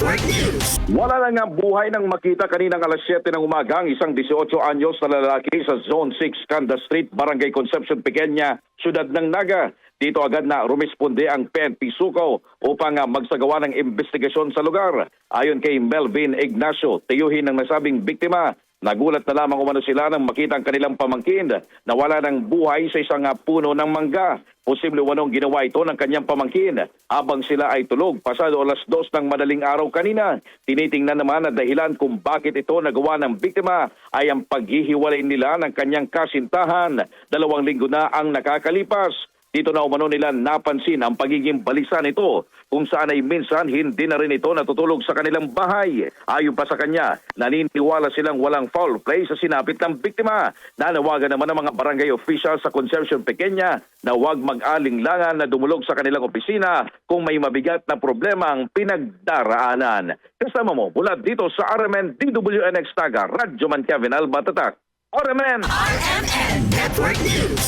Network News. Wala na nga buhay nang makita kaninang alas 7 ng umaga ang isang 18 anyos na lalaki sa Zone 6, Canda Street, Barangay Concepcion Pequeña, Siyudad ng Naga. Dito agad na rumisponde ang PNP Suco upang magsagawa ng investigasyon sa lugar. Ayon kay Melvin Ignacio, tiyuhin ng nasabing biktima, nagulat na lamang umano sila nang makita ang kanilang pamangkin na wala ng buhay sa isang puno ng mangga. Posible umanong ginawa ito ng kanyang pamangkin habang sila ay tulog pasado alas 2 ng madaling araw kanina. Tinitingnan naman na dahilan kung bakit ito nagawa ng biktima ay ang paghihiwalay nila ng kanyang kasintahan. 2 linggo na ang nakakalipas. Dito na umano nila napansin ang pagiging balisa nito kung saan ay minsan hindi na rin ito natutulog sa kanilang bahay. Ayon pa sa kanya, naniniwala silang walang foul play sa sinapit ng biktima. Nanawagan naman ang mga barangay official sa Concepcion Pequeña na huwag mag-alinglangan na dumulog sa kanilang opisina kung may mabigat na problema ang pinagdaraanan. Kasama mo mula dito sa RMN DWNX Naga, Radyo Man Kevin Alba Tatak. RMN RMN Network News.